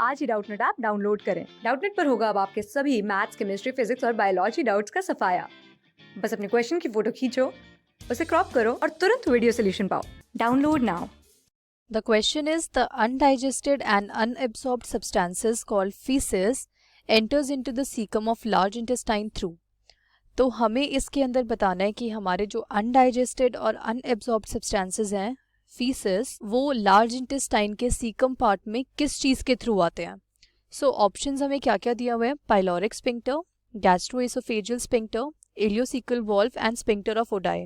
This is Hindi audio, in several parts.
आज ही डाउटनेट ऐप डाउनलोड करें। डाउटनेट पर होगा अब आपके सभी मैथ्स, केमिस्ट्री, फिजिक्स और बायोलॉजी डाउट्स का सफाया। बस अपने क्वेश्चन की फोटो खींचो, उसे क्रॉप करो और तुरंत वीडियो सोल्यूशन पाओ। Download now. The question is, the undigested and unabsorbed substances called feces enters into the cecum of large intestine through. तो हमें इसके अंदर बताना है कि हमारे जो अनडाइजेस्टेड और अनएब्जॉर्ब्ड सब्सटेंसेस हैं फीसेस, वो लार्ज इंटेस्टाइन के सीकम पार्ट में किस चीज़ के थ्रू आते हैं. सो ऑप्शंस हमें क्या क्या दिया हुआ है? Pyloric sphincter, gastro-oesophageal sphincter, ileocaecal valve and sphincter of Oddi.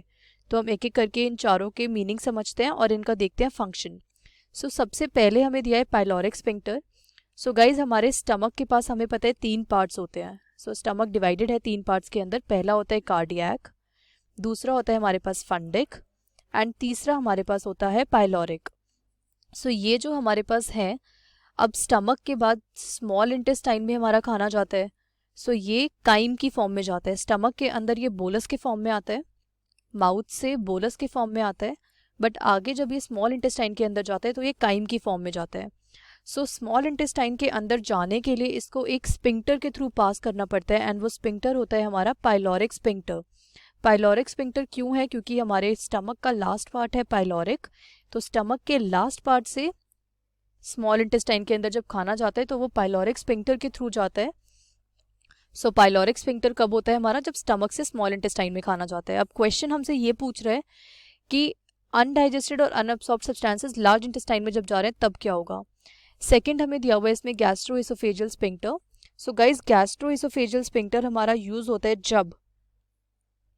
तो हम एक एक करके इन चारों के मीनिंग समझते हैं और इनका देखते हैं फंक्शन. सो सबसे पहले हमें दिया है पाइलोरिक स्पिंक्टर. सो गाइज, हमारे स्टमक के पास हमें पता है 3 पार्ट्स होते हैं. सो स्टमक डिवाइडेड है 3 पार्ट्स के अंदर. पहला होता है कार्डियक, दूसरा होता है हमारे पास फंडिक एंड तीसरा हमारे पास होता है पाइलोरिक. सो ये जो हमारे पास है, अब स्टमक के बाद स्मॉल इंटेस्टाइन में हमारा खाना जाता है. सो ये काइम की फॉर्म में जाता है. स्टमक के अंदर ये बोलस के फॉर्म में आता है, माउथ से बोलस के फॉर्म में आता है, बट आगे जब ये स्मॉल इंटेस्टाइन के अंदर जाता है तो ये काइम की फॉर्म में जाता है. सो स्मॉल इंटेस्टाइन के अंदर जाने के लिए इसको एक स्पिंक्टर के थ्रू पास करना पड़ता है एंड वो स्पिंक्टर होता है हमारा पाइलोरिक स्पिंक्टर. पाइलोरिक स्पिंक्टर क्यों है? क्योंकि हमारे स्टमक का लास्ट पार्ट है पाइलोरिक. तो स्टमक के लास्ट पार्ट से स्मॉल इंटेस्टाइन के अंदर जब खाना जाता है तो वो पाइलोरिक स्पिंक्टर के थ्रू जाता है. सो पाइलोरिक स्पिंक्टर कब होता है हमारा? जब स्टमक से स्मॉल इंटेस्टाइन में खाना जाता है. अब क्वेश्चन हमसे ये पूछ रहा है कि अनडाइजेस्टेड और अनअब्सॉर्ब्ड सब्सटेंसेस लार्ज इंटेस्टाइन में जब जा रहे हैं तब क्या होगा. सेकंड हमें दिया हुआ है इसमें gastro-oesophageal sphincter. So guys, gastro-oesophageal sphincter हमारा यूज होता है जब,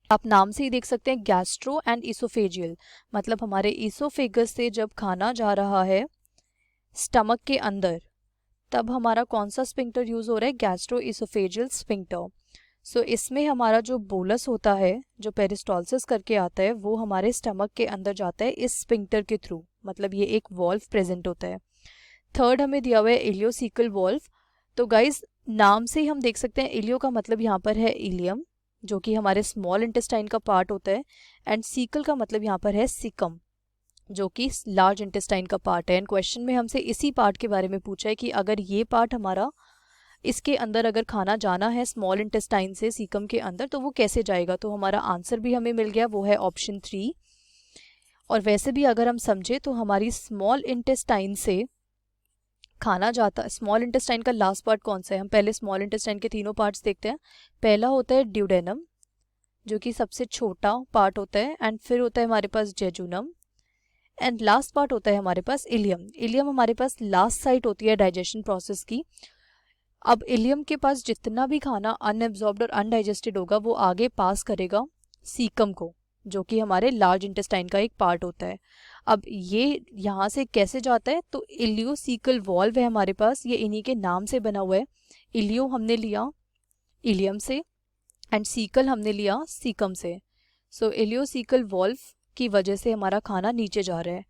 आप नाम से ही देख सकते हैं, गैस्ट्रो एंड इसोफेजियल, मतलब हमारे इसोफेगस से जब खाना जा रहा है स्टमक के अंदर, तब हमारा कौन सा स्पिंक्टर यूज हो रहा है? Gastro oesophageal sphincter. सो इसमें हमारा जो बोलस होता है, जो पेरिस्टॉल्सिस करके आता है, वो हमारे स्टमक के अंदर जाता है इस स्पिंक्टर के थ्रू, मतलब ये एक वॉल्व प्रेजेंट होता है. थर्ड हमें दिया हुआ है इलियोसिकल वॉल्व. तो गाइज, नाम से ही हम देख सकते हैं, इलियो का मतलब यहाँ पर है इलियम, जो कि हमारे स्मॉल इंटेस्टाइन का पार्ट होता है, एंड सीकल का मतलब यहाँ पर है सिकम, जो कि लार्ज इंटेस्टाइन का पार्ट है. एंड क्वेश्चन में हमसे इसी पार्ट के बारे में पूछा है कि अगर ये पार्ट हमारा, इसके अंदर अगर खाना जाना है स्मॉल इंटेस्टाइन से सीकम के अंदर, तो वो कैसे जाएगा. तो हमारा आंसर भी हमें मिल गया, वो है ऑप्शन 3. और वैसे भी अगर हम समझे तो हमारी स्मॉल इंटेस्टाइन से खाना जाता है, स्मॉल इंटेस्टाइन का लास्ट पार्ट कौन सा है? हम पहले स्मॉल इंटेस्टाइन के तीनों पार्ट्स देखते हैं. पहला होता है ड्यूडेनम, जो कि सबसे छोटा पार्ट होता है, एंड फिर होता है हमारे पास जेजुनम, एंड लास्ट पार्ट होता है हमारे पास इलियम. इलियम हमारे पास लास्ट साइट होती है डाइजेशन प्रोसेस की. अब इलियम के पास जितना भी खाना अनएब्जॉर्ब्ड और अनडाइजेस्टेड होगा वो आगे पास करेगा सीकम को, जो कि हमारे लार्ज इंटेस्टाइन का एक पार्ट होता है. अब ये यहाँ से कैसे जाता है? तो इलियोसिकल वॉल्व है हमारे पास, ये इन्हीं के नाम से बना हुआ है. इलियो हमने लिया इलियम से एंड सीकल हमने लिया सीकम से. सो इलियोसिकल वॉल्व की वजह से हमारा खाना नीचे जा रहा है.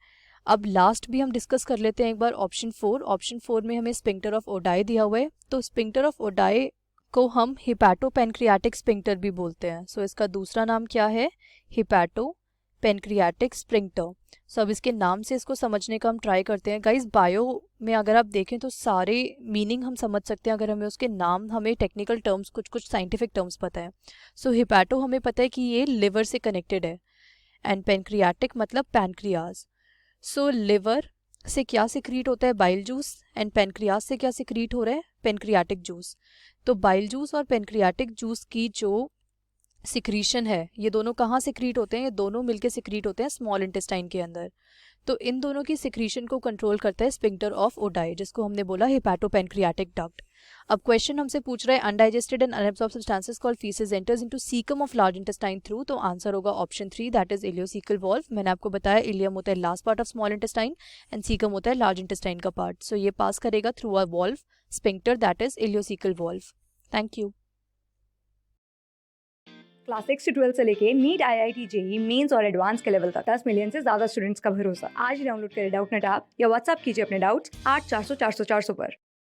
अब लास्ट भी हम डिस्कस कर लेते हैं एक बार, ऑप्शन 4. ऑप्शन 4 में हमें स्पिंक्टर ऑफ ओडाई दिया हुआ है. तो स्पिंक्टर ऑफ ओडाई को हम हिपैटोपेनक्रियाटिक स्पिंक्टर भी बोलते हैं. सो इसका दूसरा नाम क्या है? हिपैटोपेनक्रियाटिक स्पिंक्टर. सो अब इसके नाम से इसको समझने का हम ट्राई करते हैं. गाइज, बायो में अगर आप देखें तो सारे मीनिंग हम समझ सकते हैं अगर हमें उसके नाम, हमें टेक्निकल टर्म्स, कुछ कुछ साइंटिफिक टर्म्स पता है. सो हिपैटो हमें पता है कि ये लिवर से कनेक्टेड है, एंड पेनक्रियाटिक मतलब पैनक्रियाज. सो लिवर से क्या सिक्रीट होता है? Bile juice. एंड पेनक्रियाज से क्या सिक्रीट हो रहा है? Pancreatic juice. तो बाइल जूस और पेनक्रियाटिक जूस की जो सिक्रीशन है, ये दोनों कहाँ सिक्रीट होते हैं? ये दोनों मिलके सिक्रीट होते हैं स्मॉल इंटेस्टाइन के अंदर. तो इन दोनों की सिक्रीशन को कंट्रोल करता है स्पिंक्टर ऑफ ओडाई, जिसको हमने बोला हिपैटोपेनक्रियाटिक डक्ट. अब क्वेश्चन हमसे पूछ रहा है undigested and unabsorbed substances called faeces enters into caecum of large intestine through. तो आंसर होगा option 3, that is ileocaecal valve. मैंने आपको बताया इलियम होता है last part of small intestine and caecum होता है लार्ज इंटेस्टाइन का पार्ट. सो ये पास करेगा through a valve sphincter, that is ileocaecal valve. Thank you. Class 6 से 12 से लेके नीट, IIT, JEE मेंस और एडवांस के लेवल तक 10 मिलियन से ज्यादा स्टूडेंट्स का भरोसा. आज ही डाउनलोड करें डाउटनेट ऐप या व्हाट्सएप कीजिए अपने डाउट्स 8400 400 400 पर.